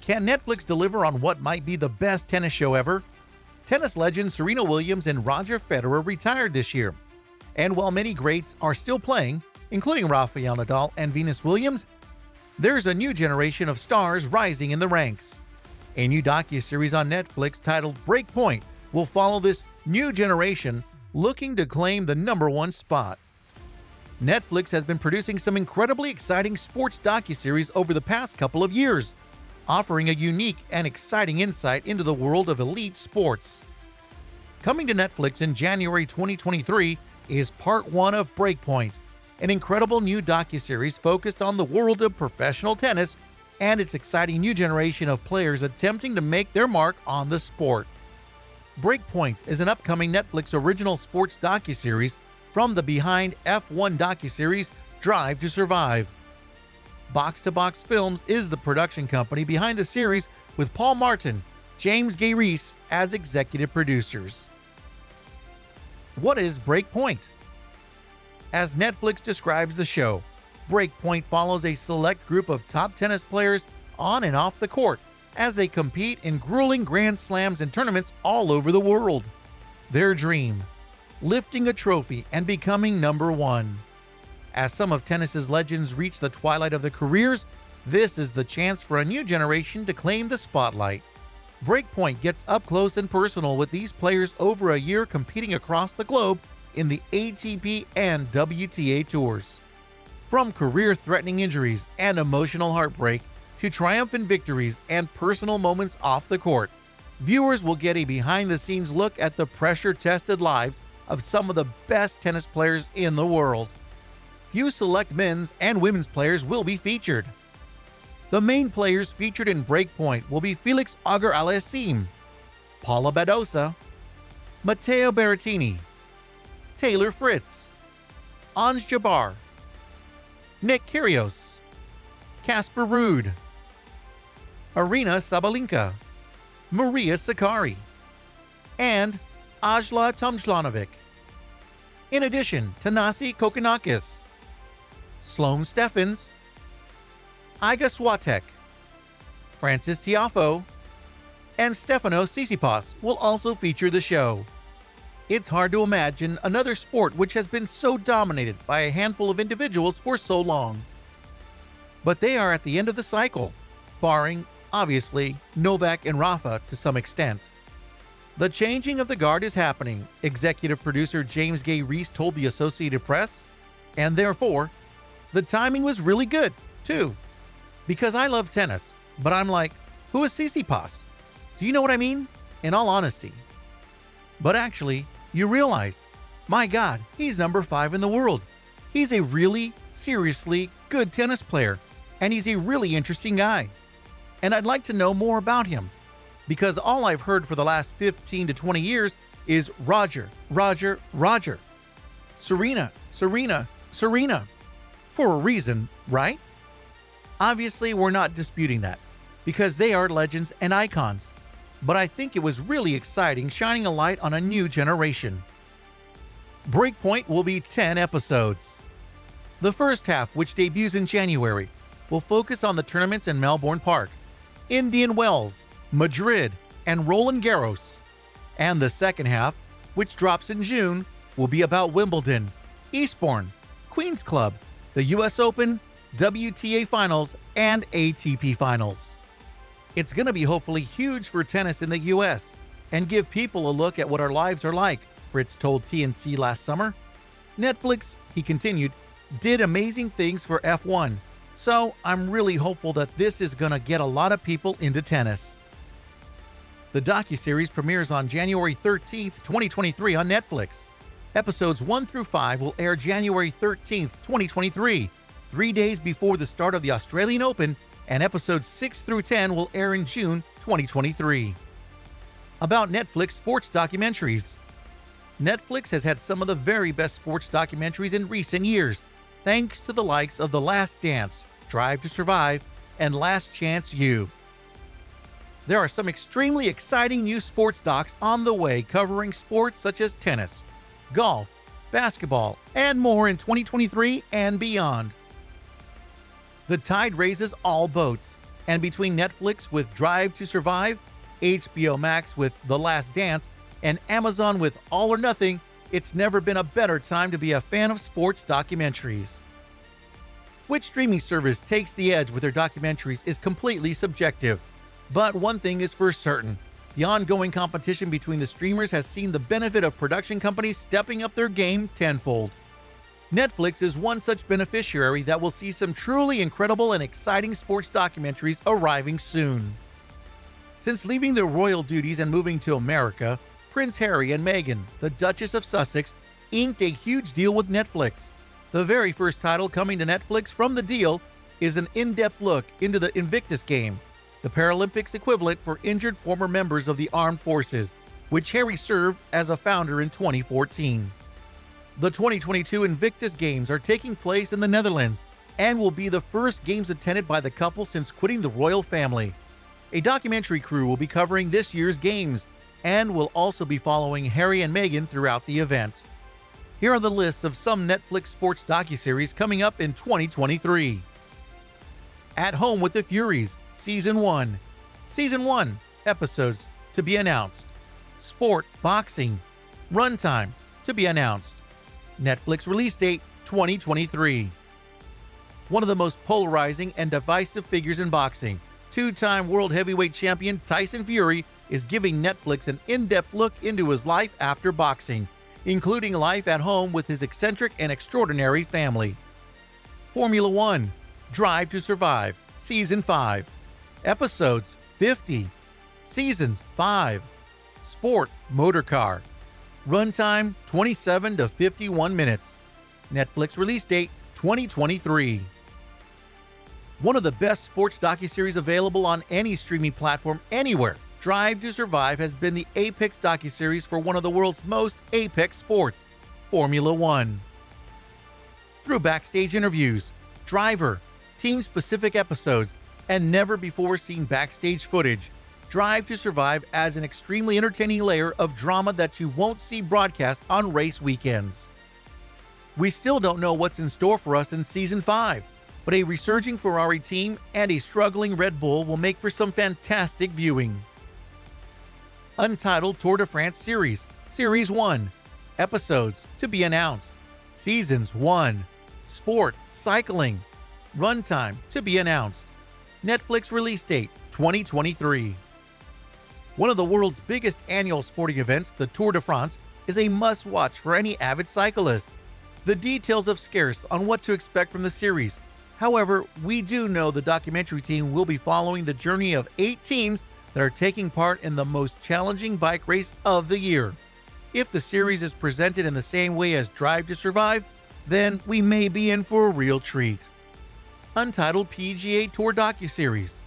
Can Netflix deliver on what might be the best tennis show ever? Tennis legends Serena Williams and Roger Federer retired this year. And while many greats are still playing, including Rafael Nadal and Venus Williams, there's a new generation of stars rising in the ranks. A new docuseries on Netflix titled Breakpoint will follow this new generation looking to claim the #1 spot. Netflix has been producing some incredibly exciting sports docuseries over the past couple of years, offering a unique and exciting insight into the world of elite sports. Coming to Netflix in January 2023 is Part 1 of Breakpoint, an incredible new docuseries focused on the world of professional tennis and its exciting new generation of players attempting to make their mark on the sport. Breakpoint is an upcoming Netflix original sports docuseries from the behind F1 docuseries Drive to Survive. Box to Box Films is the production company behind the series, with Paul Martin, James Gay Reese as executive producers. What is Breakpoint? As Netflix describes the show, Breakpoint follows a select group of top tennis players on and off the court as they compete in grueling Grand Slams and tournaments all over the world. Their dream: lifting a trophy and becoming #1. As some of tennis's legends reach the twilight of their careers, this is the chance for a new generation to claim the spotlight. Breakpoint gets up close and personal with these players over a year competing across the globe in the ATP and WTA tours. From career-threatening injuries and emotional heartbreak to triumphant victories and personal moments off the court, viewers will get a behind-the-scenes look at the pressure-tested lives of some of the best tennis players in the world. Few select men's and women's players will be featured. The main players featured in Breakpoint will be Felix Auger-Aliassime, Paula Badosa, Matteo Berrettini, Taylor Fritz, Ons Jabeur, Nick Kyrgios, Casper Ruud, Aryna Sabalenka, Maria Sakkari, and Ajla Tomljanovic. In addition, Thanasi Kokkinakis, Sloane Stephens, Iga Swiatek, Frances Tiafoe, and Stefanos Tsitsipas will also feature the show. It's hard to imagine another sport which has been so dominated by a handful of individuals for so long. But they are at the end of the cycle, barring, obviously, Novak and Rafa to some extent. The changing of the guard is happening, executive producer James Gay Reese told the Associated Press, and therefore, the timing was really good, too. Because I love tennis, but I'm like, who is Tsitsipas? Do you know what I mean? In all honesty. But actually, you realize, my God, he's #5 in the world. He's a really, seriously good tennis player, and he's a really interesting guy. And I'd like to know more about him, because all I've heard for the last 15 to 20 years is Roger, Roger, Roger. Serena, Serena, Serena. For a reason, right? Obviously, we're not disputing that, because they are legends and icons. But I think it was really exciting shining a light on a new generation. Breakpoint will be 10 episodes. The first half, which debuts in January, will focus on the tournaments in Melbourne Park, Indian Wells, Madrid, and Roland Garros. And the second half, which drops in June, will be about Wimbledon, Eastbourne, Queen's Club, the US Open, WTA Finals, and ATP Finals. It's going to be hopefully huge for tennis in the US and give people a look at what our lives are like, Fritz told TNC last summer. Netflix, he continued, did amazing things for F1, so I'm really hopeful that this is going to get a lot of people into tennis. The docuseries premieres on January 13th, 2023 on Netflix. Episodes 1 through 5 will air January 13th, 2023, 3 days before the start of the Australian Open, and episodes 6 through 10 will air in June 2023. About Netflix sports documentaries. Netflix has had some of the very best sports documentaries in recent years, thanks to the likes of The Last Dance, Drive to Survive, and Last Chance U. There are some extremely exciting new sports docs on the way covering sports such as tennis, golf, basketball, and more in 2023 and beyond. The tide raises all boats, And between Netflix with Drive to Survive, HBO Max with The Last Dance, and Amazon with All or Nothing, it's never been a better time to be a fan of sports documentaries. Which streaming service takes the edge with their documentaries is completely subjective. But one thing is for certain, the ongoing competition between the streamers has seen the benefit of production companies stepping up their game tenfold. Netflix is one such beneficiary that will see some truly incredible and exciting sports documentaries arriving soon. Since leaving their royal duties and moving to America, Prince Harry and Meghan, the Duchess of Sussex, inked a huge deal with Netflix. The very first title coming to Netflix from the deal is an in-depth look into the Invictus Game, the Paralympics equivalent for injured former members of the armed forces, which Harry served as a founder in 2014. The 2022 Invictus Games are taking place in the Netherlands and will be the first games attended by the couple since quitting the royal family. A documentary crew will be covering this year's games and will also be following Harry and Meghan throughout the event. Here are the lists of some Netflix sports docuseries coming up in 2023. At Home with the Furies, Season 1. Season 1, episodes to be announced. Sport Boxing. Runtime to be announced. Netflix release date 2023. One of the most polarizing and divisive figures in boxing, two-time world heavyweight champion Tyson Fury is giving Netflix an in-depth look into his life after boxing, including life at home with his eccentric and extraordinary family. Formula One, Drive to Survive, Season 5. Episodes 50. Seasons 5. Sport Motorcar. Runtime 27 to 51 minutes. Netflix release date 2023. One of the best sports docuseries available on any streaming platform anywhere, Drive to Survive has been the apex docuseries for one of the world's most apex sports, Formula One. Through backstage interviews, driver, team-specific episodes, and never-before-seen backstage footage, Drive to Survive adds an extremely entertaining layer of drama that you won't see broadcast on race weekends. We still don't know what's in store for us in Season 5, but a resurging Ferrari team and a struggling Red Bull will make for some fantastic viewing. Untitled Tour de France Series, Series 1. Episodes to be announced. Seasons 1. Sport Cycling. Runtime to be announced. Netflix release date 2023. One of the world's biggest annual sporting events, the Tour de France, is a must-watch for any avid cyclist. The details are scarce on what to expect from the series. However, we do know the documentary team will be following the journey of 8 teams that are taking part in the most challenging bike race of the year. If the series is presented in the same way as Drive to Survive, then we may be in for a real treat. Untitled PGA Tour docuseries.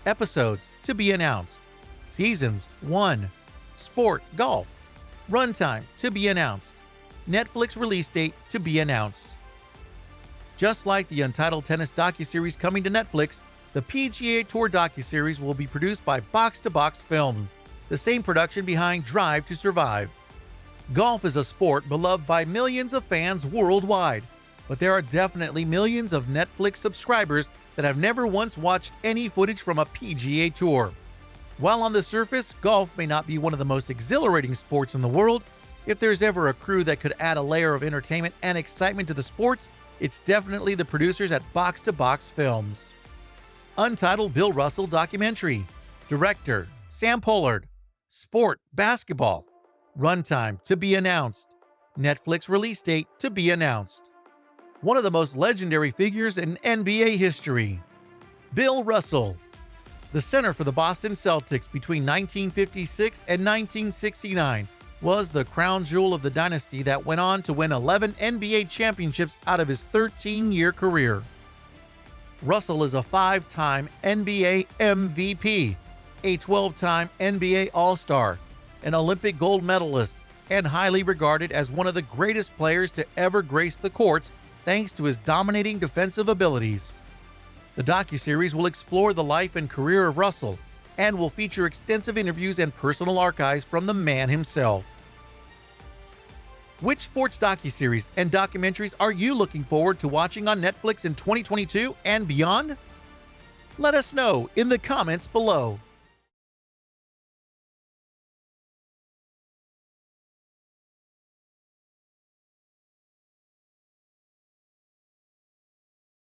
Episodes to be announced. Seasons 1. Sport Golf. Runtime to be announced. Netflix release date to be announced. Just like the Untitled Tennis docuseries coming to Netflix, the PGA Tour docuseries will be produced by Box to Box Films, the same production behind Drive to Survive. Golf is a sport beloved by millions of fans worldwide, but there are definitely millions of Netflix subscribers that have never once watched any footage from a PGA Tour. While on the surface, golf may not be one of the most exhilarating sports in the world, if there's ever a crew that could add a layer of entertainment and excitement to the sports, it's definitely the producers at Box to Box Films. Untitled Bill Russell documentary. Director Sam Pollard. Sport Basketball. Runtime to be announced. Netflix release date to be announced. One of the most legendary figures in NBA history. Bill Russell. The center for the Boston Celtics between 1956 and 1969 was the crown jewel of the dynasty that went on to win 11 NBA championships out of his 13-year career. Russell is a 5-time NBA MVP, a 12-time NBA All-Star, an Olympic gold medalist, and highly regarded as one of the greatest players to ever grace the courts thanks to his dominating defensive abilities. The docuseries will explore the life and career of Russell and will feature extensive interviews and personal archives from the man himself. Which sports docuseries and documentaries are you looking forward to watching on Netflix in 2022 and beyond? Let us know in the comments below.